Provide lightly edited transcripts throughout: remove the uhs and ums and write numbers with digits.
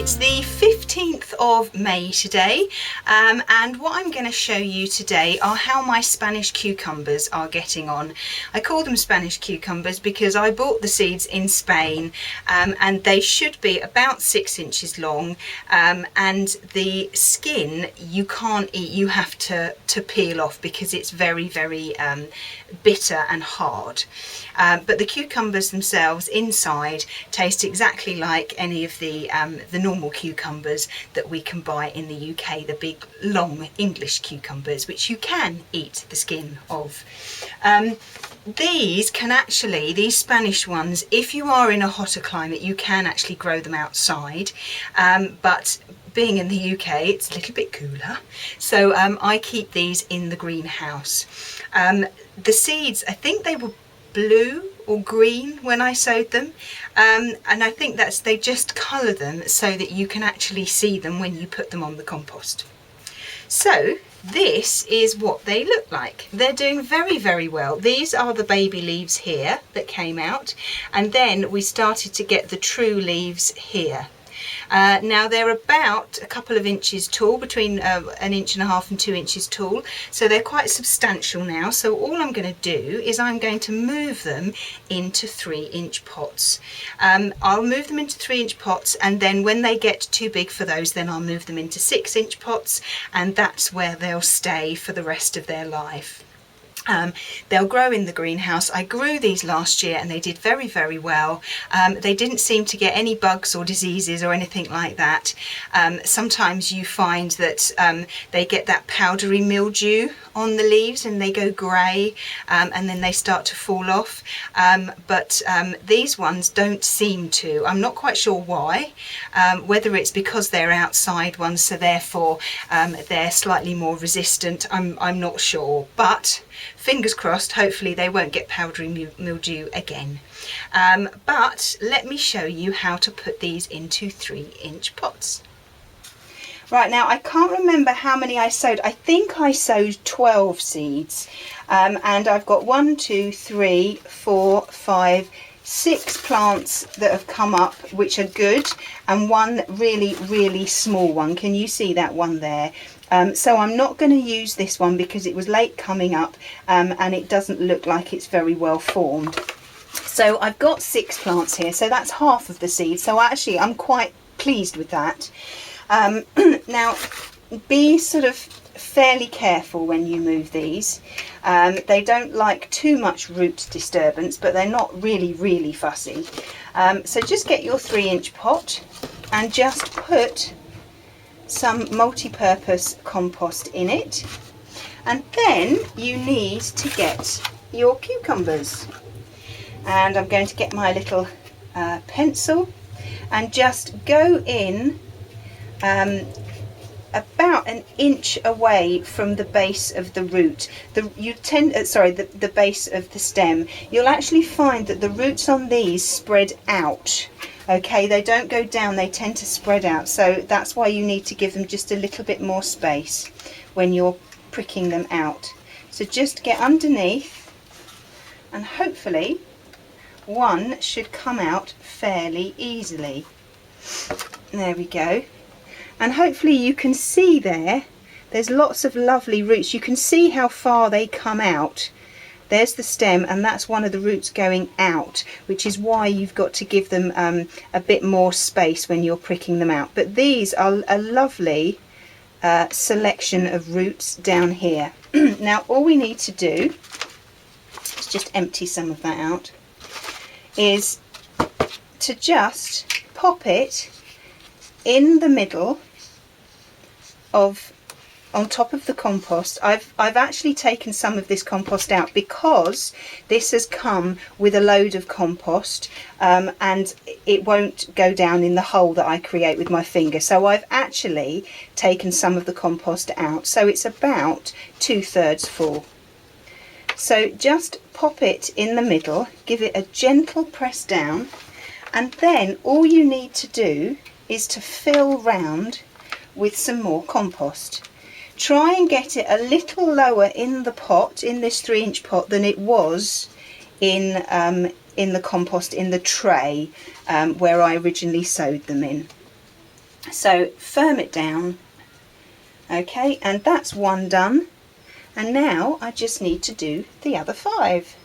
It's the 15th of May today, and what I'm going to show you today are how my Spanish cucumbers are getting on. I call them Spanish cucumbers because I bought the seeds in Spain, and they should be about 6 inches long, and the skin you can't eat, you have to peel off because it's very bitter and hard. But the cucumbers themselves inside taste exactly like any of the normal cucumbers that we can buy in the UK, the big long English cucumbers, which you can eat the skin of. These Spanish ones, if you are in a hotter climate, you can actually grow them outside, but being in the UK it's a little bit cooler, so I keep these in the greenhouse. The seeds, I think they were blue or green when I sowed them, and I think they just colour them so that you can actually see them when you put them on the compost. So this is what they look like. They're doing very well. These are the baby leaves here that came out, and then we started to get the true leaves here. Now they're about a couple of inches tall, between 1.5 inches and 2 inches tall, so they're quite substantial now. So all I'm going to do is I'm going to move them into 3-inch pots. I'll move them into 3-inch pots, and then when they get too big for those, then I'll move them into 6-inch pots, and that's where they'll stay for the rest of their life. They'll grow in the greenhouse. I grew these last year and they did very well. They didn't seem to get any bugs or diseases or anything like that. Sometimes you find that they get that powdery mildew on the leaves and they go grey, and then they start to fall off, but these ones don't seem to. I'm not quite sure why, whether it's because they're outside ones, so therefore they're slightly more resistant. I'm not sure, but fingers crossed, hopefully they won't get powdery mildew again. But let me show you how to put these into 3-inch pots. Right, now I can't remember how many I sowed. I think I sowed 12 seeds, and I've got 1, 2, 3, 4, 5, 6 plants that have come up which are good, and one really small one. Can you see that one there? So I'm not going to use this one because it was late coming up, and it doesn't look like it's very well formed. So I've got 6 plants here, so that's half of the seed. So actually I'm quite pleased with that. Now be sort of fairly careful when you move these. They don't like too much root disturbance, but they're not really fussy. So just get your 3-inch pot and just put some multi-purpose compost in it, and then you need to get your cucumbers, and I'm going to get my little pencil and just go in about 1 inch away from the base of the root. The base of the stem. You'll actually find that the roots on these spread out. Okay, they don't go down, they tend to spread out, so that's why you need to give them just a little bit more space when you're pricking them out. So just get underneath, and hopefully one should come out fairly easily. There we go. And hopefully you can see there's lots of lovely roots. You can see how far they come out. There's the stem, and that's one of the roots going out, which is why you've got to give them a bit more space when you're pricking them out. But these are a lovely selection of roots down here. Now all we need to do, let's just empty some of that out, is to just pop it in the middle of, on top of the compost. I've actually taken some of this compost out because this has come with a load of compost, and it won't go down in the hole that I create with my finger. So I've actually taken some of the compost out, so it's about 2/3 full. So just pop it in the middle, give it a gentle press down, and then all you need to do is to fill round with some more compost. Try and get it a little lower in the pot, in this 3-inch pot, than it was in the compost in the tray where I originally sowed them in. So firm it down. Okay, and that's one done. And now I just need to do the other 5.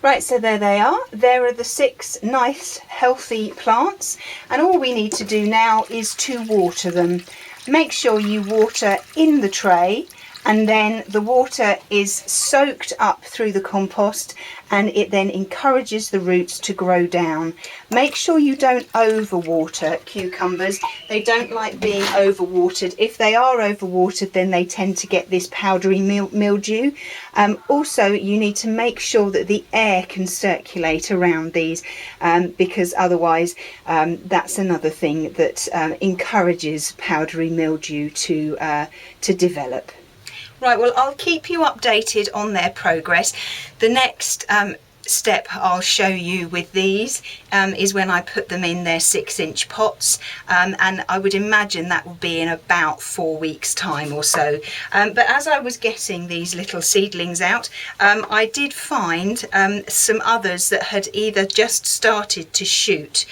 Right, so there they are. There are the 6 nice, healthy plants. And all we need to do now is to water them. Make sure you water in the tray, and then the water is soaked up through the compost, and it then encourages the roots to grow down. Make sure you don't overwater cucumbers. They don't like being overwatered. If they are overwatered, then they tend to get this powdery mildew. Also, you need to make sure that the air can circulate around these, because otherwise that's another thing that encourages powdery mildew to develop. Right, well, I'll keep you updated on their progress. The next step I'll show you with these is when I put them in their 6-inch pots, and I would imagine that will be in about 4 weeks time or so. But as I was getting these little seedlings out, I did find some others that had either just started to shoot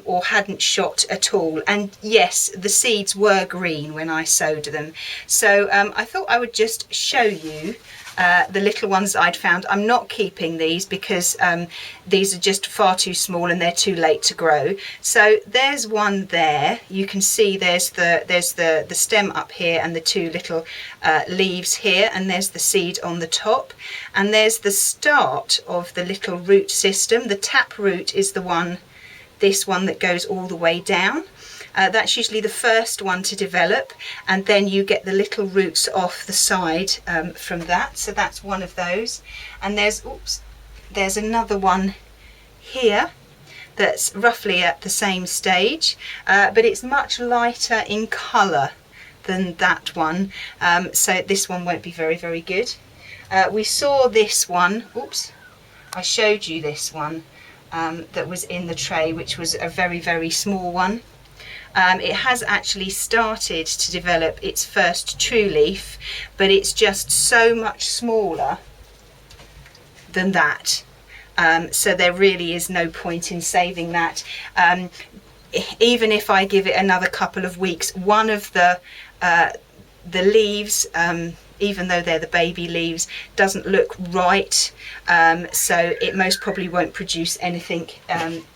or hadn't shot at all, and yes, the seeds were green when I sowed them. So I thought I would just show you the little ones I'd found. I'm not keeping these because these are just far too small and they're too late to grow. So there's one there. You can see there's the stem up here and the 2 little leaves here, and there's the seed on the top, and there's the start of the little root system. The tap root is the one, this one that goes all the way down. That's usually the first one to develop, and then you get the little roots off the side from that. So that's one of those. And there's another one here that's roughly at the same stage, but it's much lighter in colour than that one. So this one won't be very, very good. We saw this one, I showed you this one that was in the tray, which was a very, very small one. It has actually started to develop its first true leaf, but it's just so much smaller than that. So there really is no point in saving that. Even if I give it another couple of weeks, one of the leaves, even though they're the baby leaves, doesn't look right, so it most probably won't produce anything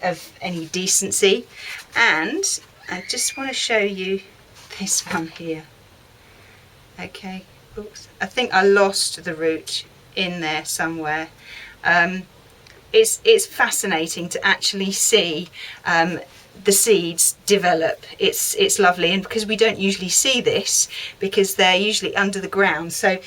of any decency. And I just want to show you this one here. Okay, I think I lost the root in there somewhere. It's fascinating to actually see the seeds develop. It's lovely, and because we don't usually see this, because they're usually under the ground, so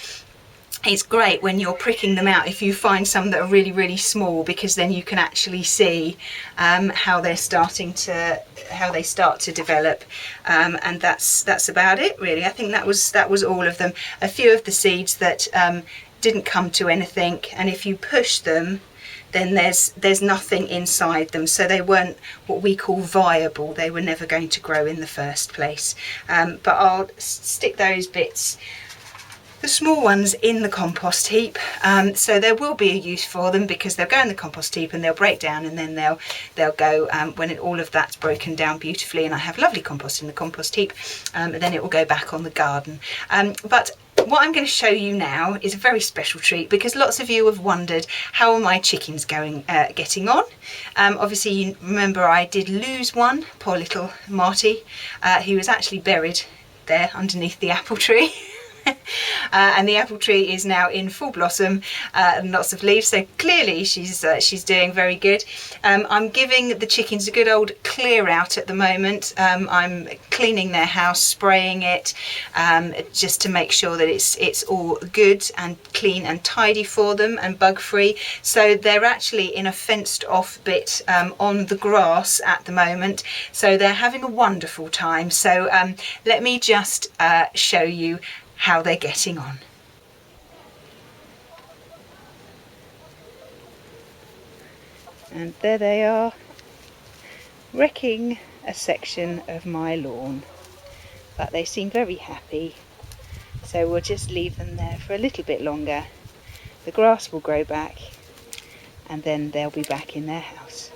it's great when you're pricking them out if you find some that are really, really small, because then you can actually see how they start to develop, and that's about it really. I think that was all of them. A few of the seeds that didn't come to anything, and if you push them, then there's nothing inside them, so they weren't what we call viable. They were never going to grow in the first place. But I'll stick those bits, the small ones, in the compost heap, so there will be a use for them, because they'll go in the compost heap and they'll break down, and then they'll go when all of that's broken down beautifully and I have lovely compost in the compost heap, then it will go back on the garden. But what I'm going to show you now is a very special treat, because lots of you have wondered, how are my chickens getting on? Obviously you remember I did lose one, poor little Marty. He was actually buried there underneath the apple tree. And the apple tree is now in full blossom and lots of leaves, so clearly she's doing very good. I'm giving the chickens a good old clear out at the moment. I'm cleaning their house, spraying it, just to make sure that it's all good and clean and tidy for them and bug free. So they're actually in a fenced off bit on the grass at the moment, so they're having a wonderful time. So let me just show you how they're getting on. And there they are, wrecking a section of my lawn, but they seem very happy, so we'll just leave them there for a little bit longer. The grass will grow back and then they'll be back in their house.